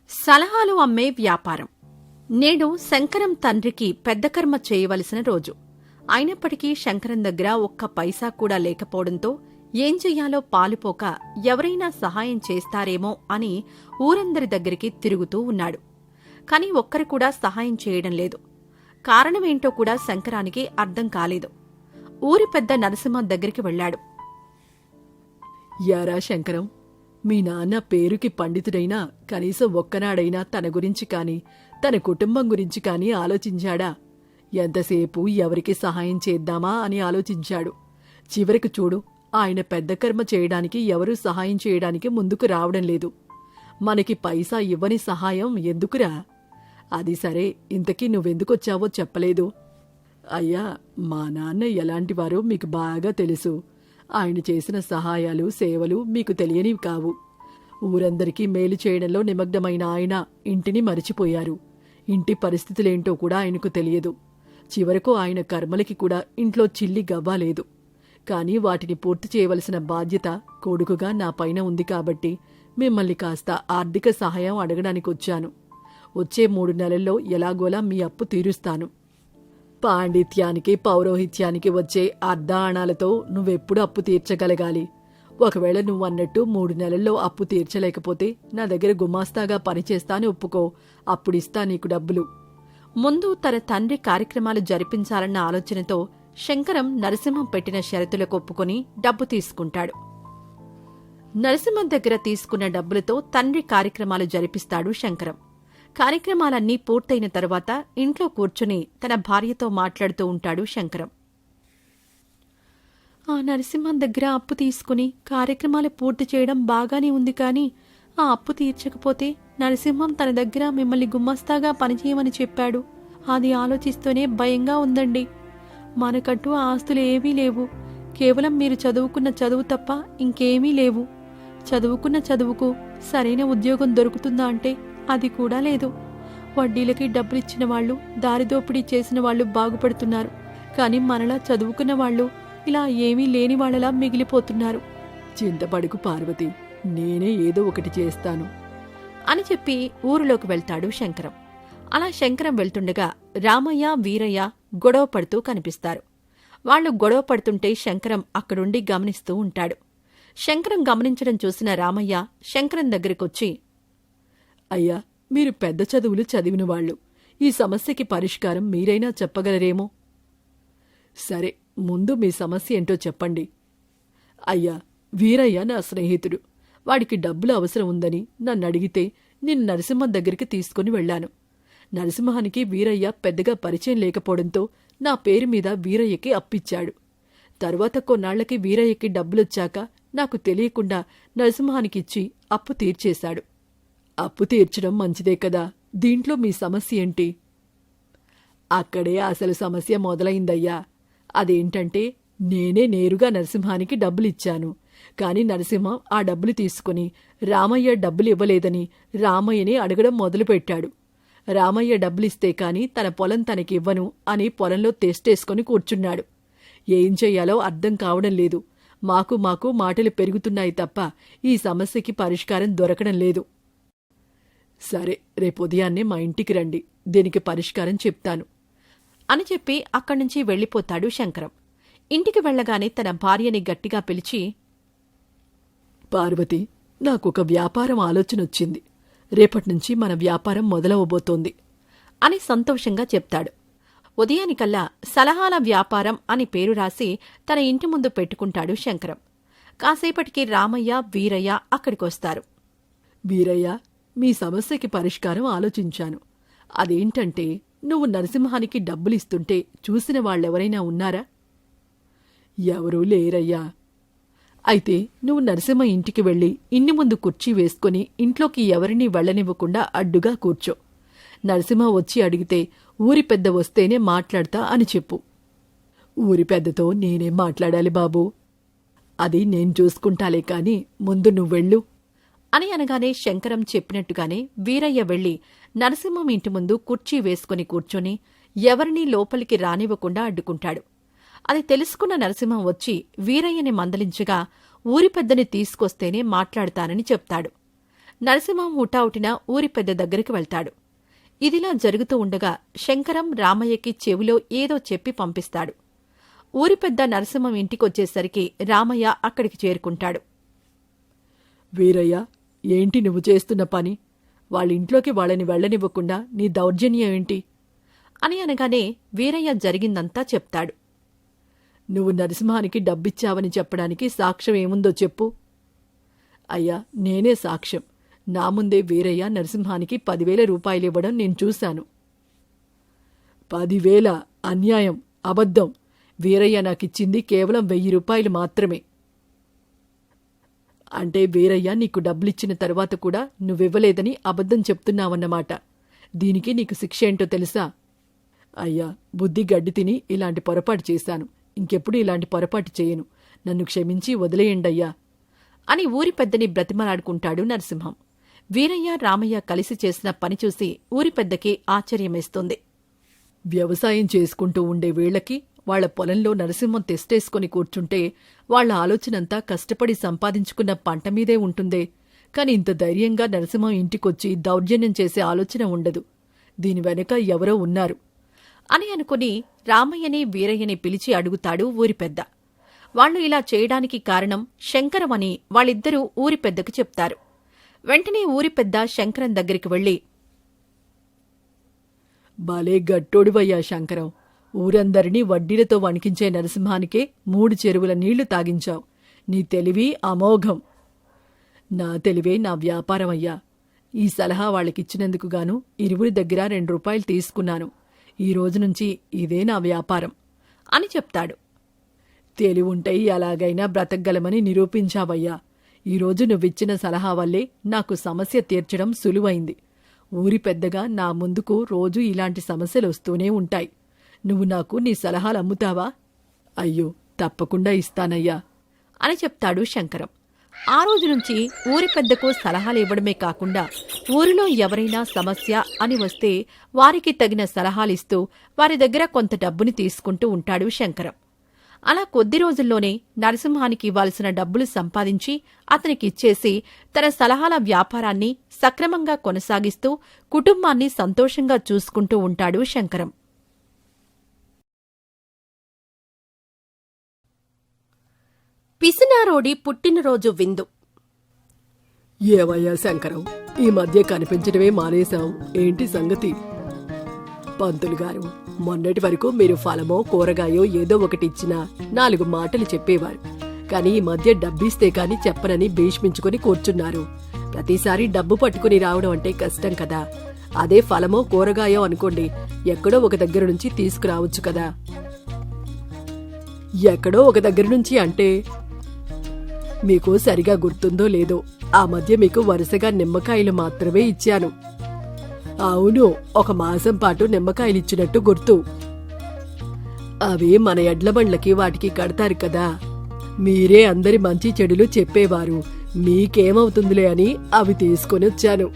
సలహాలు అమ్మే వ్యాపారం. నేడు శంకరం తండ్రికి పెద్ద కర్మ చేయవలసిన రోజు. అయినప్పటికీ శంకరం దగ్గర ఒక్క పైసా కూడా లేకపోవడంతో ఏం చెయ్యాలో పాలుపోక ఎవరైనా సహాయం చేస్తారేమో అని ఊరందరి దగ్గరికి తిరుగుతూ ఉన్నాడు. కాని ఒక్కరు కూడా సహాయం చేయడం లేదు. కారణమేంటో కూడా శంకరానికి అర్థం కాలేదు. ఊరి పెద్ద నరసింహం దగ్గరికి వెళ్లాడు. యారా శంకరం, మీ నాన్న పేరుకి పండితుడైనా కనీసం ఒక్కనాడైనా తన గురించి కాని తన కుటుంబం గురించి కాని ఆలోచించాడా? ఎంతసేపు ఎవరికి సహాయం చేద్దామా అని ఆలోచించాడు. చివరికి చూడు, ఆయన పెద్ద కర్మ చేయడానికి ఎవరూ సహాయం చేయడానికి ముందుకు రావడం లేదు. మనకి పైసా ఇవ్వని సహాయం ఎందుకురా? అది సరే, ఇంతకీ నువ్వెందుకొచ్చావో చెప్పలేదు. అయ్యా, మా నాన్న ఎలాంటివారో మీకు బాగా తెలుసు. ఆయన చేసిన సహాయాలు సేవలు మీకు తెలియనివి కావు. ఊరందరికీ మేలు చేయడంలో నిమగ్నమైన ఆయన ఇంటిని మరిచిపోయారు. ఇంటి పరిస్థితులేంటో కూడా ఆయనకు తెలియదు. చివరకు ఆయన కర్మలకి కూడా ఇంట్లో చిల్లి గవ్వాలేదు. కాని వాటిని పూర్తి చేయవలసిన బాధ్యత కొడుకుగా నా పైన ఉంది కాబట్టి మిమ్మల్ని కాస్త ఆర్థిక సహాయం అడగడానికొచ్చాను. వచ్చే 3 నెలల్లో ఎలాగోలా మీ అప్పు తీరుస్తాను. పాండిత్యానికి పౌరోహిత్యానికి వచ్చే అర్ధాణాలతో నువ్వెప్పుడు అప్పు తీర్చగలగాలి? ఒకవేళ నువ్వన్నట్టు 3 నెలల్లో అప్పు తీర్చలేకపోతే నా దగ్గర గుమాస్తాగా పనిచేస్తాని ఒప్పుకో, అప్పుడిస్తా నీకు డబ్బులు. ముందు తన తండ్రి కార్యక్రమాలు జరిపించాలన్న ఆలోచనతో శంకరం నరసింహం పెట్టిన షరతులకు ఒప్పుకొని డబ్బు తీసుకుంటాడు. నరసింహం దగ్గర తీసుకున్న డబ్బులతో తండ్రి కార్యక్రమాలు జరిపిస్తాడు శంకరం. కార్యక్రమాలన్నీ పూర్తయిన తరువాత ఇంట్లో కూర్చుని తన భార్యతో మాట్లాడుతూ ఉంటాడు శంకరం. ఆ నరసింహం దగ్గర అప్పు తీసుకుని కార్యక్రమాలు పూర్తి చేయడం బాగానే ఉంది, కానీ ఆ అప్పు తీర్చకపోతే నరసింహం తన దగ్గర మిమ్మల్ని గుమ్మస్తాగా పనిచేయమని చెప్పాడు. అది ఆలోచిస్తూనే భయంగా ఉందండి. మనకంటూ ఆస్తులు ఏవీ లేవు. కేవలం మీరు చదువుకున్న చదువు తప్ప ఇంకేమీ లేవు. చదువుకున్న చదువుకు సరైన ఉద్యోగం దొరుకుతుందా అంటే అది కూడా లేదు. వడ్డీలకి డబ్బులిచ్చిన వాళ్ళు, దారిదోపిడీ చేసిన వాళ్ళు బాగుపడుతున్నారు. కాని మనలా చదువుకున్న వాళ్ళు ఇలా ఏమీ లేని వాళ్ళలా మిగిలిపోతున్నారు. చింతపడుకు పార్వతి, నేనే ఏదో ఒకటి చేస్తాను అని చెప్పి ఊరిలోకి వెళ్తాడు శంకరం. అలా శంకరం వెళ్తుండగా రామయ్య, వీరయ్య గొడవ పడుతూ కనిపిస్తారు. వాళ్లు గొడవ పడుతుంటే శంకరం అక్కడుండి గమనిస్తూ ఉంటాడు. శంకరం గమనించడం చూసిన రామయ్య శంకరం దగ్గరికొచ్చి, అయ్యా, మీరు పెద్ద చదువులు చదివినవాళ్లు. ఈ సమస్యకి పరిష్కారం మీరైనా చెప్పగలరేమో? సరే, ముందు మీ సమస్య ఏంటో చెప్పండి. అయ్యా, వీరయ్య నా స్నేహితుడు. వాడికి డబ్బులు అవసరం ఉందని నన్నడిగితే నేను నరసింహం దగ్గరికి తీసుకుని వెళ్లాను. నరసింహానికి వీరయ్య పెద్దగా పరిచయం లేకపోవడంతో నా పేరు మీద వీరయ్యకి అప్పిచ్చాడు. తరువాత కొన్నాళ్లకి వీరయ్యకి డబ్బులొచ్చాక నాకు తెలియకుండా నరసింహానికిచ్చి అప్పు తీర్చేశాడు. అప్పు తీర్చడం మంచిదే కదా, దీంట్లో మీ సమస్య ఏంటి? అక్కడే అసలు సమస్య మొదలైందయ్యా. అదేంటంటే, నేనే నేరుగా నరసింహానికి డబ్బులిచ్చాను. కాని నరసింహం ఆ డబ్బులు తీసుకుని రామయ్య డబ్బులు ఇవ్వలేదని రామయ్యని అడగడం మొదలుపెట్టాడు. రామయ్య డబ్బులిస్తే కాని తన పొలం తనకివ్వను అని పొలంలో తెస్టేసుకుని కూర్చున్నాడు. ఏం చెయ్యాలో అర్థం కావడం లేదు. మాకు మాటలు పెరుగుతున్నాయి తప్ప ఈ సమస్యకి పరిష్కారం దొరకడం లేదు. సరే, రేపు ఉదయాన్నే మా ఇంటికి రండి, దీనికి పరిష్కారం చెప్తాను అని చెప్పి అక్కడ్నుంచి వెళ్లిపోతాడు శంకరం. ఇంటికి వెళ్లగానే తన భార్యని గట్టిగా పిలిచి, పార్వతి, నాకొక వ్యాపారం ఆలోచనొచ్చింది. రేపట్నుంచి మన వ్యాపారం మొదలవబోతోంది అని సంతోషంగా చెప్తాడు. ఉదయానికల్లా సలహాల వ్యాపారం అని పేరు రాసి తన ఇంటి ముందు పెట్టుకుంటాడు శంకరం. కాసేపటికి రామయ్య, వీరయ్య అక్కడికొస్తారు. వీరయ్య, మీ సమస్యకి పరిష్కారం ఆలోచించాను. అదేంటంటే, నువ్వు నరసింహానికి డబ్బులిస్తుంటే చూసిన వాళ్ళెవరైనా ఉన్నారా? ఎవరూ లేరయ్యా. అయితే నువ్వు నరసింహ ఇంటికి వెళ్ళి ఇన్ని ముందు కుర్చీ వేసుకుని ఇంట్లోకి ఎవరినీ వెళ్లనివ్వకుండా అడ్డుగా కూర్చో. నరసింహ వచ్చి అడిగితే ఊరి పెద్ద వస్తేనే మాట్లాడతా అని చెప్పు. ఊరి పెద్దతో నేనేం మాట్లాడాలి బాబూ? అది నేను చూసుకుంటాలే కాని ముందు నువ్వెళ్ళు అని అనగానే శంకరం చెప్పినట్టుగానే వీరయ్య వెళ్లి నరసింహం ఇంటి ముందు కుర్చీ వేసుకుని కూర్చొని ఎవరినీ లోపలికి రానివ్వకుండా అడ్డుకుంటాడు. అది తెలుసుకున్న నరసింహం వచ్చి వీరయ్యని మందలించగా ఊరి పెద్దని తీసుకొస్తేనే మాట్లాడతానని చెప్తాడు. నరసింహం హుటాహుటిన ఊరి పెద్ద దగ్గరికి వెళ్తాడు. ఇదిలా జరుగుతూ ఉండగా శంకరం రామయ్యకి చెవిలో ఏదో చెప్పి పంపిస్తాడు. ఊరి పెద్ద నరసింహం ఇంటికొచ్చేసరికి రామయ్య అక్కడికి చేరుకుంటాడు. వీరయ్య, ఏంటి నువ్వు చేస్తున్న పని? వాళ్ళింట్లోకి వాళ్ళని వెళ్లనివ్వకుండా నీ దౌర్జన్యం ఏంటి? అని అనగానే వీరయ్య జరిగిందంతా చెప్తాడు. నువ్వు నరసింహానికి డబ్బిచ్చావని చెప్పడానికి సాక్ష్యం ఏముందో చెప్పు. అయ్యా, నేనే సాక్ష్యం. నా ముందే వీరయ్య నరసింహానికి 10,000 రూపాయలివ్వడం నేను చూశాను. 10,000? అన్యాయం, అబద్ధం. వీరయ్య నాకిచ్చింది కేవలం 1,000 రూపాయలు మాత్రమే. అంటే వీరయ్య నీకు డబ్బులిచ్చిన తర్వాత కూడా నువ్వివ్వలేదని అబద్ధం చెప్తున్నావన్నమాట. దీనికి నీకు శిక్ష ఏంటో తెలుసా? అయ్యా, బుద్ధి గడ్డి తిని ఇలాంటి పొరపాటు చేశాను. ఇంకెప్పుడు ఇలాంటి పొరపాటు చేయను. నన్ను క్షమించి వదిలేయండయ్యా అని ఊరి పెద్దని బ్రతిమలాడుకుంటాడు నరసింహం. వీరయ్య రామయ్య కలిసి చేసిన పని చూసి ఊరి పెద్దకి ఆశ్చర్యమేస్తుంది. వ్యవసాయం చేసుకుంటూ ఉండే వీళ్లకి వాళ్ల పొలంలో నరసింహం తెస్టేసుకుని కూర్చుంటే వాళ్ల ఆలోచనంతా కష్టపడి సంపాదించుకున్న పంట మీదే ఉంటుందే. కాని ఇంత ధైర్యంగా నరసింహం ఇంటికొచ్చి దౌర్జన్యం చేసే ఆలోచన ఉండదు. దీని వెనక ఎవరో ఉన్నారు అని అనుకుని రామయ్యని వీరయ్యని పిలిచి అడుగుతాడు ఊరి పెద్ద. వాళ్లు ఇలా చేయడానికి కారణం శంకరమని వాళ్ళిద్దరూ ఊరి పెద్దకు చెప్తారు. వెంటనే ఊరి పెద్ద శంకరం దగ్గరికి వెళ్లి, భలే గట్టోడివయ్యా శంకరం. ఊరందరినీ వడ్డీలతో వణికించే నరసింహానికే 3 చెరువుల నీళ్లు తాగించావు. నీ తెలివి అమోఘం. నా తెలివే నా వ్యాపారమయ్యా. ఈ సలహా వాళ్ళకిచ్చినందుకు గాను ఇరువురి దగ్గర 2 రూపాయలు తీసుకున్నాను. ఈ రోజునుంచి ఇదే నా వ్యాపారం అని చెప్తాడు. తెలివుంటే ఎలాగైనా బ్రతకగలమని నిరూపించావయ్యా. ఈరోజు నువ్విచ్చిన సలహా వల్లే నాకు సమస్య తీర్చడం సులువైంది. ఊరి పెద్దగా నా ముందుకు రోజూ ఇలాంటి సమస్యలు వస్తూనే ఉంటాయి. నువ్వు నాకు నీ సలహాలు అమ్ముతావా? అయ్యో, తప్పకుండా ఇస్తానయ్యా అని చెప్తాడు శంకరం. ఆ రోజు నుంచి ఊరి పెద్దకు సలహాలు ఇవ్వడమే కాకుండా ఊరిలో ఎవరైనా సమస్య అని వస్తే వారికి తగిన సలహాలిస్తూ వారి దగ్గర కొంత డబ్బుని తీసుకుంటూ ఉంటాడు శంకరం. అలా కొద్ది రోజుల్లోనే నరసింహానికి ఇవ్వాల్సిన డబ్బులు సంపాదించి అతనికిచ్చేసి తన సలహాల వ్యాపారాన్ని సక్రమంగా కొనసాగిస్తూ కుటుంబాన్ని సంతోషంగా చూసుకుంటూ ఉంటాడు శంకరం. పిసినారోడి పుట్టినరోజు విందు. ఏవయ్యా శంకరం, ఈ మధ్య కనిపించడమే మానేశావు. ఏంటి సంగతి? పంతులు గారు, మొన్నటి వరకు మీరు ఫలమో కూరగాయో ఏదో ఒకటి ఇచ్చినా 4 మాటలు చెప్పేవారు. కాని ఈ మధ్య డబ్బిస్తే కాని చెప్పనని భీష్మించుకుని కూర్చున్నారు. ప్రతిసారి డబ్బు పట్టుకుని రావడం అంటే కష్టం కదా. అదే ఫలమో కూరగాయో అనుకోండి, ఎక్కడో ఒక దగ్గర నుంచి తీసుకురావచ్చు కదా. ఎక్కడో ఒక దగ్గర నుంచి అంటే మీకు సరిగా గుర్తుందో లేదో, ఆ మధ్య మీకు వరుసగా నిమ్మకాయలు మాత్రమే ఇచ్చాను. అవును, 1 మాసం పాటు నిమ్మకాయలిచ్చినట్టు గుర్తు. అవి మన ఎడ్లబండ్లకి వాటికి కడతారు కదా. మీరే అందరి మంచి చెడులు చెప్పేవారు. మీకేమవుతుందిలే అని అవి తీసుకొని వచ్చాను.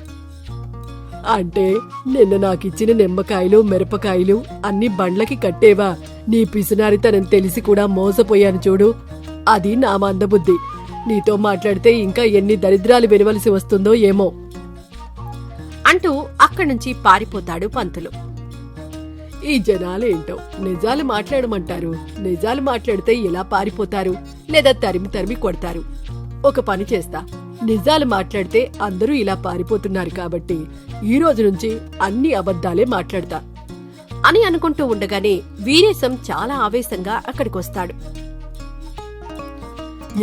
అంటే నిన్న నాకిచ్చిన నిమ్మకాయలు మిరపకాయలు అన్ని బండ్లకి కట్టేవా? నీ పిసినారితనం తెలిసి కూడా మోసపోయాను చూడు. అది నా మందబుద్ధి. నీతో మాట్లాడితే ఇంకా ఎన్ని దరిద్రాలు వినవలసి వస్తుందో ఏమో అంటూ అక్కడ్నుంచి పారిపోతాడు పంతులు. ఈ జనాలేంటో నిజాలు మాట్లాడమంటారు. నిజాలు మాట్లాడితే ఎలా పారిపోతారు? లేదా తరిమి తరిమి కొడతారు. ఒక పని చేస్తా, నిజాలు మాట్లాడితే అందరూ ఇలా పారిపోతున్నారు కాబట్టి ఈ రోజు నుంచి అన్ని అబద్ధాలే మాట్లాడతా అని అనుకుంటూ ఉండగానే వీరేశం చాలా ఆవేశంగా అక్కడికొస్తాడు.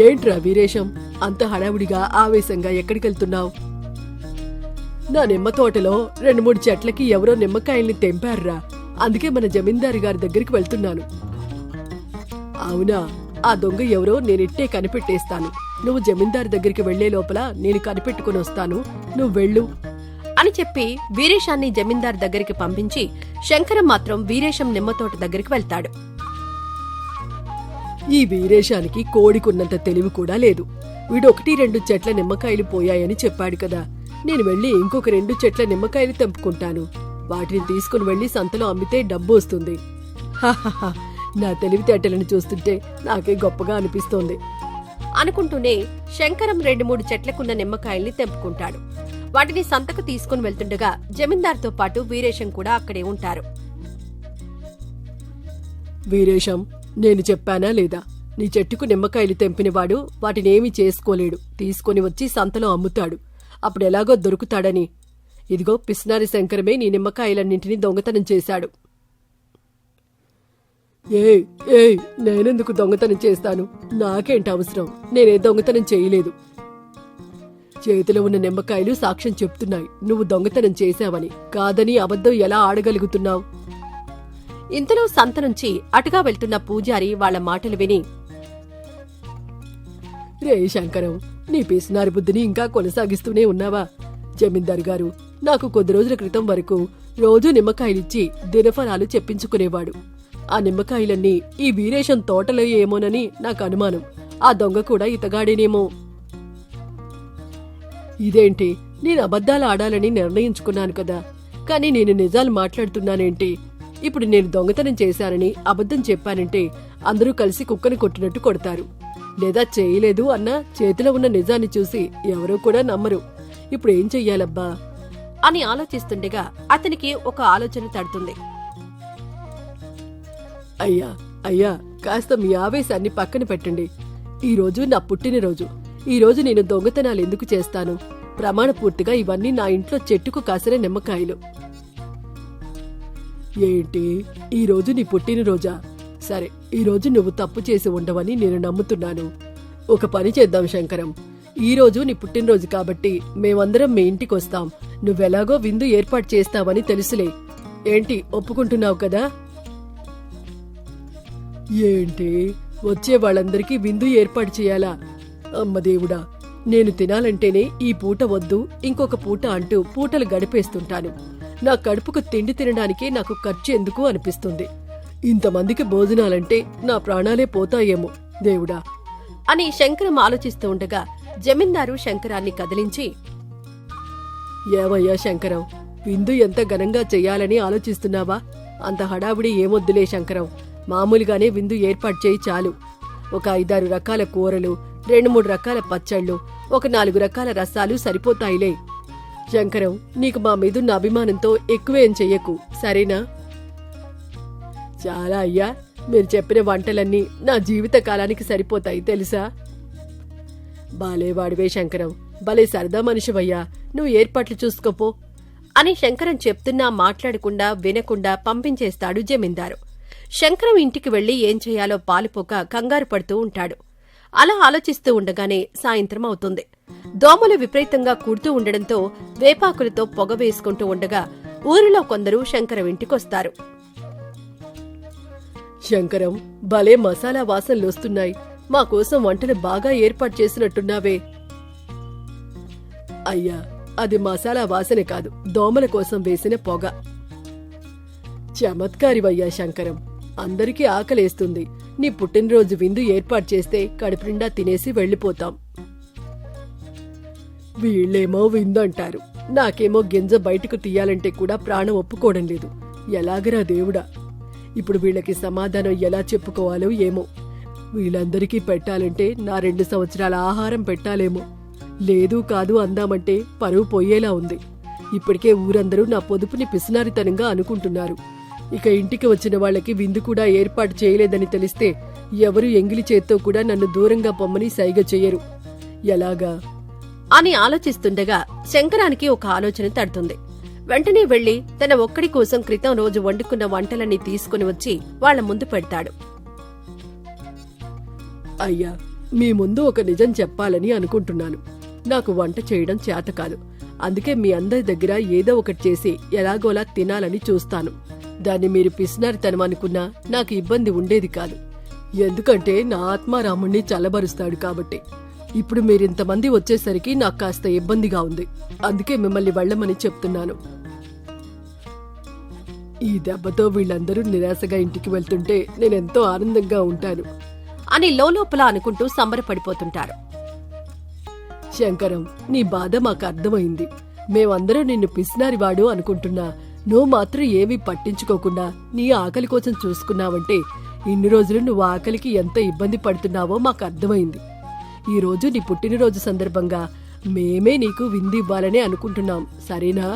ఏంట్రా వీరేశం, అంత హడావుడిగా ఆవేశంగా ఎక్కడికెళ్తున్నావు? నా నిమ్మ తోటలో 2-3 చెట్లకి ఎవరో నిమ్మకాయల్ని తెంపారురా. అందుకే మన జమీందారు గారి దగ్గరికి వెళ్తున్నాను. అవునా? ఆ దొంగ ఎవరో నేనిట్టే కనిపెట్టేస్తాను. నువ్వు జమీందారు దగ్గరికి వెళ్లే లోపల నేను కనిపెట్టుకుని వస్తాను. నువ్వు వెళ్ళు అని చెప్పి వీరేశాన్ని జమీందారు దగ్గరికి పంపించి శంకరం మాత్రం వీరేశం నిమ్మతోట దగ్గరికి వెళ్తాడు. ఈ వీరేశానికి కోడికున్నంత తెలివి కూడా లేదు. వీడు 1-2 చెట్ల నిమ్మకాయలు పోయాయని చెప్పాడు కదా. నేను వెళ్లి ఇంకొక 2 చెట్ల నిమ్మకాయలు తెంపుకుంటాను. వాటిని తీసుకుని వెళ్లి సంతలో అమ్మితే డబ్బు వస్తుంది. నా తెలివితేటలను చూస్తుంటే నాకే గొప్పగా అనిపిస్తోంది. అనుకుంటూనే శంకరం 2-3 చెట్లకున్న నిమ్మకాయల్ని తెంపుకుంటాడు. వాటిని సంతకు తీసుకుని వెళ్తుండగా జమీందార్తో పాటు వీరేశం కూడా అక్కడే ఉంటారు. వీరేశం, నేను చెప్పానా లేదా? నీ చెట్టుకు నిమ్మకాయలు తెంపినవాడు వాటినేమీ చేసుకోలేడు, తీసుకొని వచ్చి సంతలో అమ్ముతాడు. అప్పుడెలాగో దొరుకుతాడని. ఇదిగో పిస్నారి శంకరమే నీ నిమ్మకాయలన్నింటినీ దొంగతనం చేశాడు. ఏయ్ ఏయ్, నేనెందుకు దొంగతనం చేస్తాను? నాకేంటి అవసరం? నేనే దొంగతనం చేయలేదు. చేతిలో ఉన్న నిమ్మకాయలు సాక్ష్యం చెప్తున్నాయి నువ్వు దొంగతనం చేశావని. కాదని అబద్ధం ఎలా ఆడగలుగుతున్నావు? ఇంతలో సంత నుంచి అటుగా వెళ్తున్న పూజారి వాళ్ల మాటలు విని, రే శంకరం, నీ పిసినారి బుద్ధిని ఇంకా కొనసాగిస్తూనే ఉన్నావా? జమీందారు గారు నాకు కొద్ది రోజుల క్రితం వరకు రోజూ నిమ్మకాయలిచ్చి దినఫలాలు చెప్పించుకునేవాడు. ఆ నిమ్మకాయలన్నీ ఈ వీరేశం తోటలో ఏమోనని నాకు అనుమానం. ఆ దొంగ కూడా ఇతగాడేనేమో. ఇదేంటి, నేను అబద్ధాలు ఆడాలని నిర్ణయించుకున్నాను కదా, కానీ నేను నిజాలు మాట్లాడుతున్నానేంటి? ఇప్పుడు నేను దొంగతనం చేశానని అబద్ధం చెప్పానంటే అందరూ కలిసి కుక్కని కొట్టినట్టు కొడతారు. లేదా చేయలేదు అన్న చేతిలో ఉన్న నిజాన్ని చూసి ఎవరూ కూడా నమ్మరు. ఇప్పుడు ఏం చెయ్యాలబ్బా అని ఆలోచిస్తుండగా అతనికి ఒక ఆలోచన తడుతుంది. అయ్యా అయ్యా, కాస్త మీ ఆవేశాన్ని పక్కన పెట్టండి. ఈరోజు నా పుట్టినరోజు. ఈరోజు నేను దొంగతనాలు ఎందుకు చేస్తాను? ప్రమాణపూర్తిగా ఇవన్నీ నా ఇంట్లో చెట్టుకు కాసిన నిమ్మకాయలు. ఏంటి, ఈరోజు నీ పుట్టినరోజా? సరే, ఈరోజు నువ్వు తప్పు చేసి ఉండవని నేను నమ్ముతున్నాను. ఒక పని చేద్దాం శంకరం, ఈరోజు నీ పుట్టినరోజు కాబట్టి మేమందరం మీ ఇంటికొస్తాం. నువ్వెలాగో విందు ఏర్పాటు చేస్తావని తెలుసులే. ఏంటి, ఒప్పుకుంటున్నావు కదా? ఏంటి, వచ్చే వాళ్ళందరికీ విందు ఏర్పాటు చేయాలా? అమ్మదేవుడా, నేను తినాలంటేనే ఈ పూట వద్దు ఇంకొక పూట అంటూ పూటలు గడిపేస్తుంటాను. నా కడుపుకు తిండి తినడానికే నాకు ఖర్చు ఎందుకు అనిపిస్తుంది. ఇంతమందికి భోజనాలంటే నా ప్రాణాలే పోతాయేమో దేవుడా అని శంకరం ఆలోచిస్తూ ఉండగా జమీందారు శంకరాన్ని కదిలించి, ఏమయ్యా శంకరం, విందు ఎంత ఘనంగా చెయ్యాలని ఆలోచిస్తున్నావా? అంత హడావుడి ఏమొద్దులే శంకరం, మామూలుగానే విందు ఏర్పాటు చేయి చాలు. ఒక 5-6 రకాల కూరలు, 2-3 రకాల పచ్చళ్ళు, ఒక 4 రకాల రసాలు సరిపోతాయిలే. శంకరం, నీకు మా మీదున్న అభిమానంతో ఎక్కువేం చెయ్యకు, సరేనా? చాలా అయ్యా, మీరు చెప్పిన వంటలన్నీ నా జీవిత కాలానికి సరిపోతాయి తెలుసా? బాలేవాడివే శంకరం, భలే సరదా మనిషివయ్యా, నువ్వు ఏర్పాట్లు చూసుకోపో అని శంకరం చెప్తున్నా మాట్లాడకుండా వినకుండా పంపించేస్తాడు జమీందారు. శంకరం ఇంటికి వెళ్లి ఏం చేయాలో పాలుపోక కంగారు పడుతూ ఉంటాడు. అలా ఆలోచిస్తూ ఉండగానే సాయంత్రం అవుతుంది. దోమలు విపరీతంగా కుడుతూ ఉండడంతో వేపాకులతో పొగ వేసుకుంటూ ఉండగా ఊరిలో కొందరు శంకరం ఇంటికొస్తారు. శంకరం, భలే మసాలా వాసనలొస్తున్నాయి. మా కోసం వంటలు బాగా ఏర్పాటు చేసినట్టున్నావే. అయ్యా, అది మసాలా వాసనే కాదు, దోమల కోసం వేసిన పొగ. చమత్కారివయ్యా శంకరం, అందరికీ ఆకలేస్తుంది. నీ పుట్టినరోజు విందు ఏర్పాటు చేస్తే కడుపు నిండా తినేసి వెళ్లిపోతాం. వీళ్లేమో విందంటారు, నాకేమో గింజ బయటకు తీయాలంటే కూడా ప్రాణం ఒప్పుకోవడం లేదు. ఎలాగరా దేవుడా, ఇప్పుడు వీళ్ళకి సమాధానం ఎలా చెప్పుకోవాలో ఏమో. వీళ్ళందరికీ పెట్టాలంటే నా 2 సంవత్సరాల ఆహారం పెట్టాలేమో. లేదు కాదు అందామంటే పరువు పోయేలా ఉంది. ఇప్పటికే ఊరందరూ నా పొదుపుని పిసినారితనంగా అనుకుంటున్నారు. ఇక ఇంటికి వచ్చిన వాళ్ళకి విందు కూడా ఏర్పాటు చేయలేదని తెలిస్తే ఎవరు ఎంగిలి చేత్తో కూడా నన్ను దూరంగా పొమ్మని సైగ చెయ్యరు. ఎలాగా అని ఆలోచిస్తుండగా శంకరానికి ఒక ఆలోచన తడుతుంది. వెంటనే వెళ్లి తన ఒక్కడి కోసం క్రితం రోజు వండుకున్న వంటలన్నీ తీసుకుని వచ్చి వాళ్ల ముందు పెడతాడు. అయ్యా, మీ ముందు ఒక నిజం చెప్పాలని అనుకుంటున్నాను. నాకు వంట చేయడం చేత కాదు. అందుకే మీ అందరి దగ్గర ఏదో ఒకటి చేసి ఎలాగోలా తినాలని చూస్తాను. దాన్ని మీరు పిసినారితనం అనుకున్నా నాకు ఇబ్బంది ఉండేది కాదు. ఎందుకంటే నా ఆత్మారాముణ్ణి చల్లబరుస్తాడు కాబట్టి. ఇప్పుడు మీరింతమంది వచ్చేసరికి నాకు కాస్త ఇబ్బందిగా ఉంది. అందుకే మిమ్మల్ని వెళ్ళమని చెప్తున్నాను. ఈ దెబ్బతో వీళ్ళందరూ నిరాశగా ఇంటికి వెళ్తుంటే నేనెంతో ఆనందంగా ఉంటాను అని లోలోపల అనుకుంటూ సంబరపడిపోతుంటారు. శంకరం, నీ బాధ మాకు అర్థమైంది. మేమందరం నిన్ను పిసినారివాడు అనుకుంటున్నా నువ్వు మాత్రం ఏమీ పట్టించుకోకుండా నీ ఆకలి కోసం చూసుకున్నావంటే ఇన్ని రోజులు నువ్వు ఆకలికి ఎంత ఇబ్బంది పడుతున్నావో మాకు అర్థమైంది. ఈరోజు నీ పుట్టినరోజు సందర్భంగా మేమే నీకు విందు ఇవ్వాలని అనుకుంటున్నాం, సరేనా?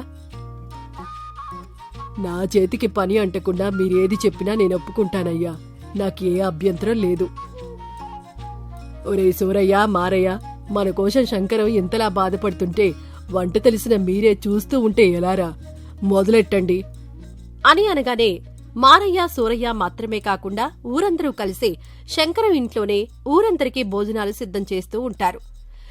నా చేతికి పని అంటకుండా మీరేది చెప్పినా నేను ఒప్పుకుంటానయ్యా. నాకే అభ్యంతరం లేదు. ఒరే సూరయ్య, మారయ్య, మన కోసం శంకరం ఎంతలా బాధపడుతుంటే వంట తెలిసిన మీరే చూస్తూ ఉంటే ఎలారా? మొదలెట్టండి అని అనగానే మారయ్య, సూరయ్య మాత్రమే కాకుండా ఊరందరూ కలిసి శంకరం ఇంట్లోనే ఊరందరికీ భోజనాలు సిద్ధం చేస్తూ ఉంటారు.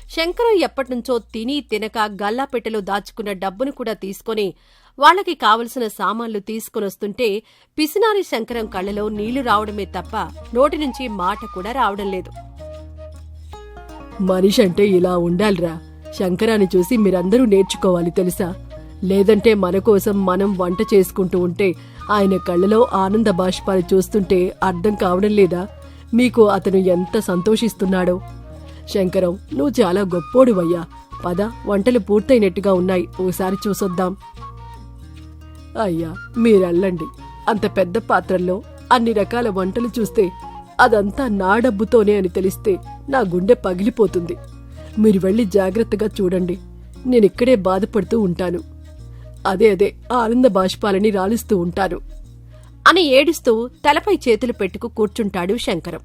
శంకరం ఎప్పటినుంచో తిని తినక గల్లాపెట్టెలో దాచుకున్న డబ్బును కూడా తీసుకుని వాళ్లకి కావలసిన సామాన్లు తీసుకునొస్తుంటే పిసినారి శంకరం కళ్ళలో నీళ్లు రావడమే తప్ప నోటి నుంచి మాట కూడా రావడం లేదు. మనిషి అంటే ఇలా ఉండాలిరా. శంకరాన్ని చూసి మీరందరూ నేర్చుకోవాలి తెలుసా? లేదంటే మన కోసం మనం వంట చేసుకుంటూ ఉంటే ఆయన కళ్ళలో ఆనంద బాష్పాలు చూస్తుంటే అర్థం కావడం లేదా మీకు అతను ఎంత సంతోషిస్తున్నాడో? శంకరం, నువ్వు చాలా గొప్పోడివయ్యా. పద, వంటలు పూర్తయినట్టుగా ఉన్నాయి, ఓసారి చూసొద్దాం. అయ్యా, మీరెళ్ళండి. అంత పెద్ద పాత్రల్లో అన్ని రకాల వంటలు చూస్తే అదంతా నా డబ్బుతోనే అని తెలిస్తే నా గుండె పగిలిపోతుంది. మీరు వెళ్ళి జాగ్రత్తగా చూడండి. నేనిక్కడే బాధపడుతూ ఉంటాను. అదే ఆనంద బాష్పాలని రాలుస్తూ ఉంటాను అని ఏడుస్తూ తలపై చేతులు పెట్టుకు కూర్చుంటాడు శంకరం.